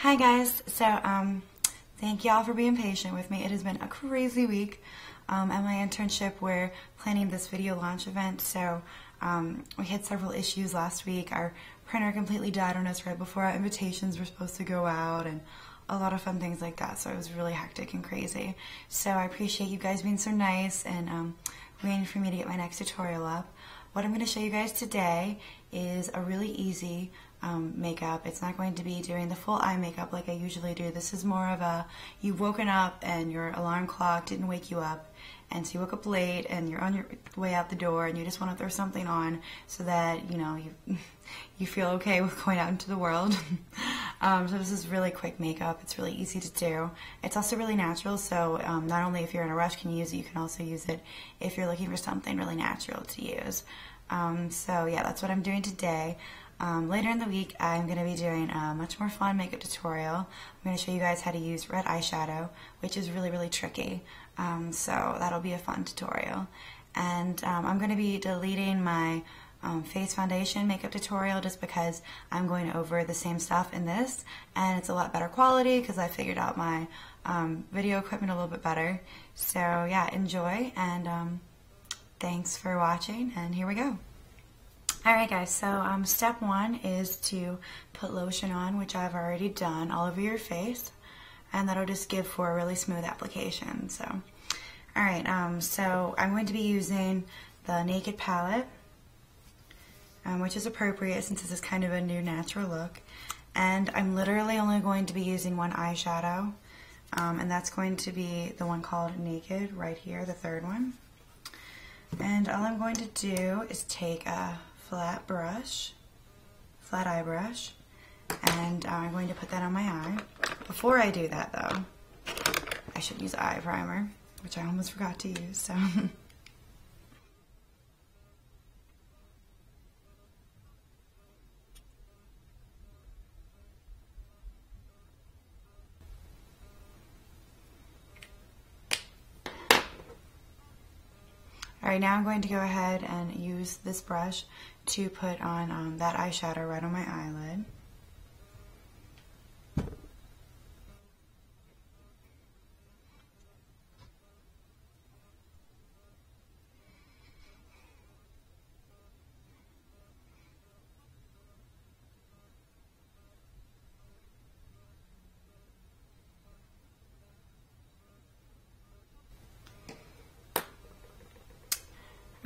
Hi guys, thank y'all for being patient with me. It has been a crazy week at my internship. We're planning this video launch event, so we had several issues last week. Our printer completely died on us right before our invitations were supposed to go out, and a lot of fun things like that, so it was really hectic and crazy. So I appreciate you guys being so nice and waiting for me to get my next tutorial up. What I'm going to show you guys today is a really easy makeup. It's not going to be doing the full eye makeup like I usually do. This is more of a, you've woken up and your alarm clock didn't wake you up, and so you woke up late and you're on your way out the door and you just want to throw something on so that, you know, you feel okay with going out into the world. So this is really quick makeup. It's really easy to do. It's also really natural, so not only if you're in a rush can you use it, you can also use it if you're looking for something really natural to use. So yeah, that's what I'm doing today. Later in the week, I'm going to be doing a much more fun makeup tutorial. I'm going to show you guys how to use red eyeshadow, which is really, really tricky. So that'll be a fun tutorial. And I'm going to be deleting my face foundation makeup tutorial just because I'm going over the same stuff in this, and it's a lot better quality because I figured out my video equipment a little bit better. So yeah, enjoy, and thanks for watching, and here we go. Alright guys, so step one is to put lotion on, which I've already done all over your face, and that'll just give for a really smooth application. So, alright, so I'm going to be using the Naked palette, which is appropriate since this is kind of a new natural look, and I'm literally only going to be using one eyeshadow, and that's going to be the one called Naked right here, the third one. And all I'm going to do is take a flat eye brush, and I'm going to put that on my eye. Before I do that though, I should use eye primer, which I almost forgot to use, so. Alright, now I'm going to go ahead and use this brush to put on that eyeshadow right on my eyelid.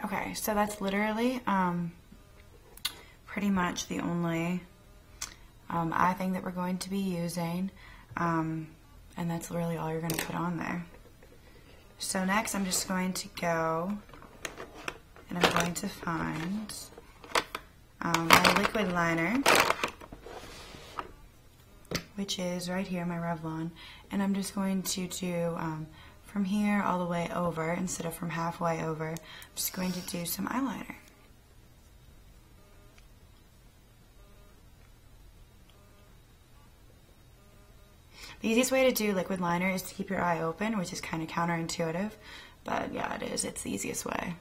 Okay, so that's literally pretty much the only eye thing that we're going to be using, and that's really all you're going to put on there. So next I'm just going to go and I'm going to find my liquid liner, which is right here, my Revlon, and I'm just going to do from here all the way over instead of from halfway over. I'm just going to do some eyeliner. The easiest way to do liquid liner is to keep your eye open, which is kind of counterintuitive, but yeah, it is. It's the easiest way.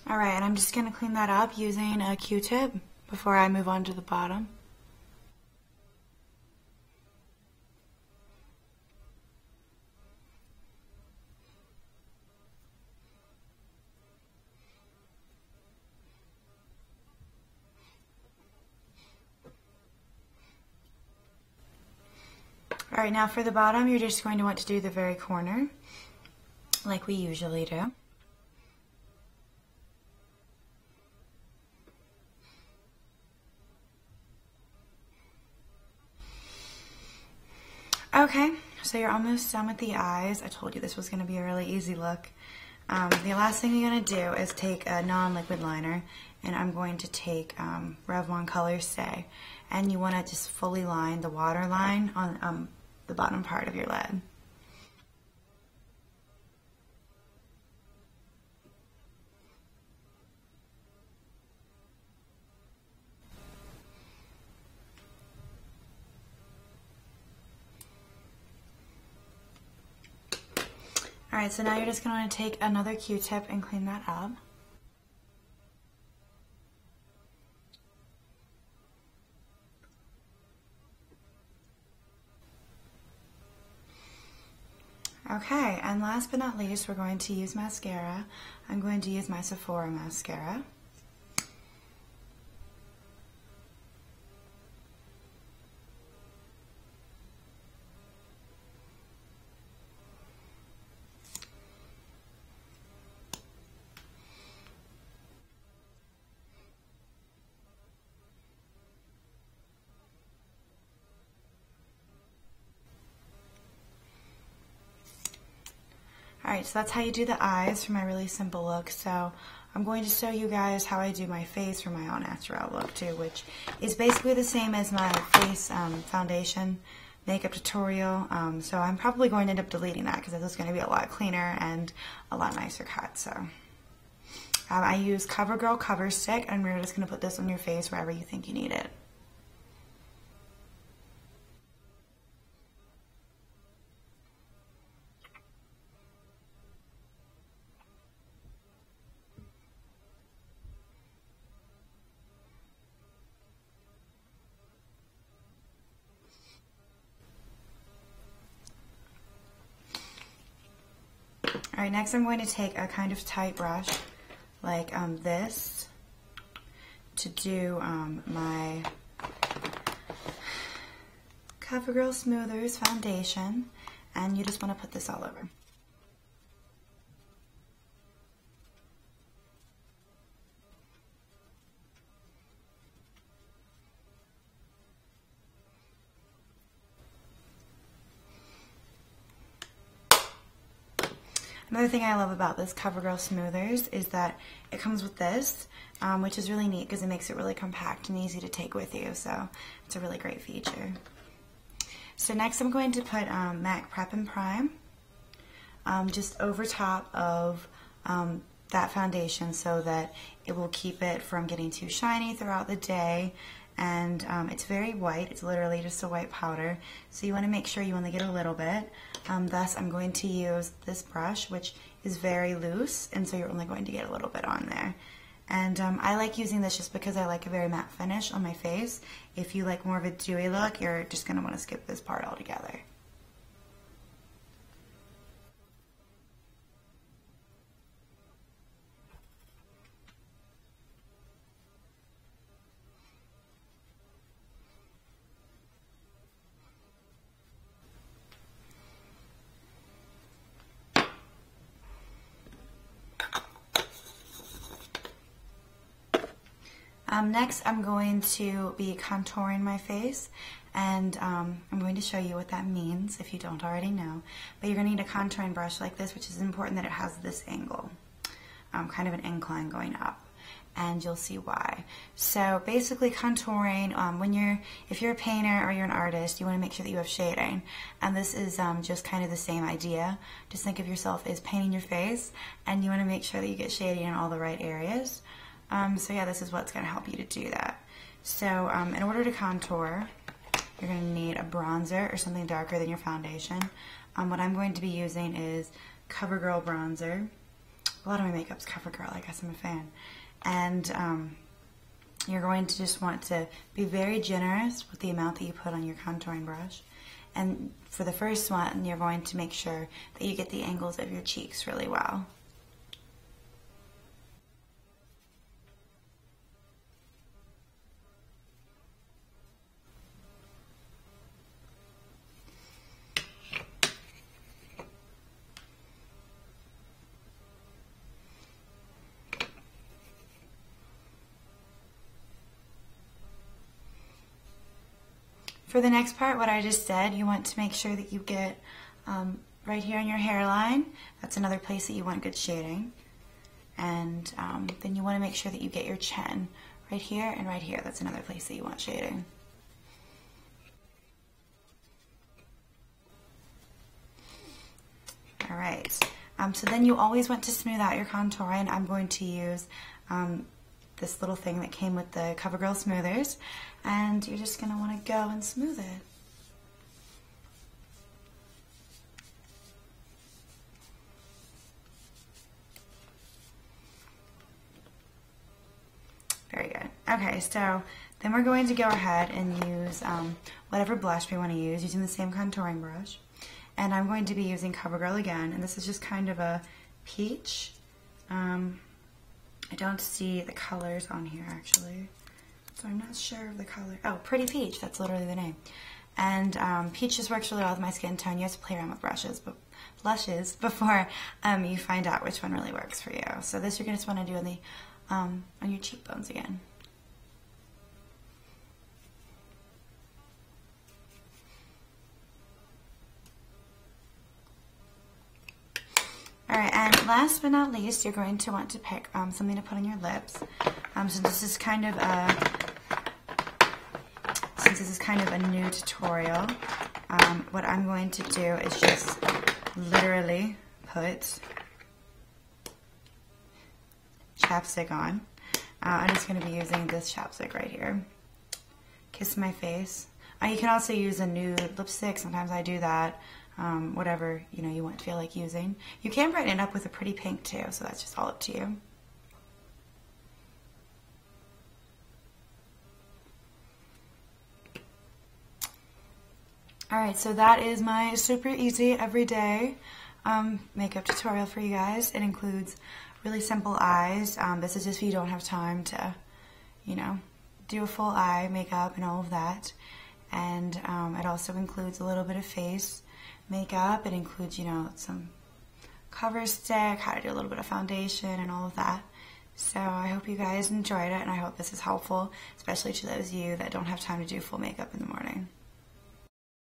Alright, and I'm just going to clean that up using a Q-tip before I move on to the bottom. Alright, now for the bottom, you're just going to want to do the very corner, like we usually do. Okay, so you're almost done with the eyes. I told you this was going to be a really easy look. The last thing you're going to do is take a non-liquid liner, and I'm going to take Revlon Color Stay, and you want to just fully line the water line on the bottom part of your lid. Alright, so now you're just going to take another Q-tip and clean that up. Okay, and last but not least, we're going to use mascara. I'm going to use my Sephora mascara. Alright, so that's how you do the eyes for my really simple look. So I'm going to show you guys how I do my face for my all natural look too, which is basically the same as my face foundation makeup tutorial. So I'm probably going to end up deleting that because this is going to be a lot cleaner and a lot nicer cut. So I use CoverGirl Cover Stick, and we're just going to put this on your face wherever you think you need it. Alright, next I'm going to take a kind of tight brush like this to do my CoverGirl Smoothers foundation, and you just want to put this all over. Another thing I love about this CoverGirl Smoothers is that it comes with this, which is really neat because it makes it really compact and easy to take with you. So it's a really great feature. So next I'm going to put MAC Prep and Prime just over top of that foundation so that it will keep it from getting too shiny throughout the day. And it's very white. It's literally just a white powder, so you want to make sure you only get a little bit. Thus I'm going to use this brush, which is very loose, and so you're only going to get a little bit on there. And I like using this just because I like a very matte finish on my face. If you like more of a dewy look, you're just going to want to skip this part altogether. Next, I'm going to be contouring my face, and I'm going to show you what that means if you don't already know. But you're going to need a contouring brush like this, which is important that it has this angle, kind of an incline going up, and you'll see why. So basically contouring, if you're a painter or you're an artist, you want to make sure that you have shading, and this is just kind of the same idea. Just think of yourself as painting your face, and you want to make sure that you get shading in all the right areas. So yeah, this is what's going to help you to do that. So in order to contour, you're going to need a bronzer or something darker than your foundation. What I'm going to be using is CoverGirl bronzer. A lot of my makeup's CoverGirl, I guess I'm a fan. And you're going to just want to be very generous with the amount that you put on your contouring brush. And for the first one, you're going to make sure that you get the angles of your cheeks really well. For the next part, what I just said, you want to make sure that you get right here on your hairline, that's another place that you want good shading. And then you want to make sure that you get your chin right here and right here. That's another place that you want shading. All right. So then you always want to smooth out your contour, and I'm going to use this little thing that came with the CoverGirl smoothers, and you're just going to want to go and smooth it. Very good. Okay, so then we're going to go ahead and use whatever blush we want to use, using the same contouring brush. And I'm going to be using CoverGirl again, and this is just kind of a peach. I don't see the colors on here, actually, so I'm not sure of the color. Oh, Pretty Peach, that's literally the name. And peach just works really well with my skin tone. You have to play around with blushes before you find out which one really works for you. So this you're going to just want to do on your cheekbones again. Alright, and last but not least, you're going to want to pick something to put on your lips. Since this is kind of a new tutorial, what I'm going to do is just literally put chapstick on. I'm just going to be using this chapstick right here. Kiss My Face. You can also use a nude lipstick. Sometimes I do that. Whatever you want to feel like using. You can brighten it up with a pretty pink too, so that's just all up to you. Alright, so that is my super easy everyday makeup tutorial for you guys. It includes really simple eyes. This is just if you don't have time to, do a full eye makeup and all of that. And it also includes a little bit of face makeup. It includes, some cover stick, how to do a little bit of foundation and all of that. So I hope you guys enjoyed it, and I hope this is helpful, especially to those of you that don't have time to do full makeup in the morning.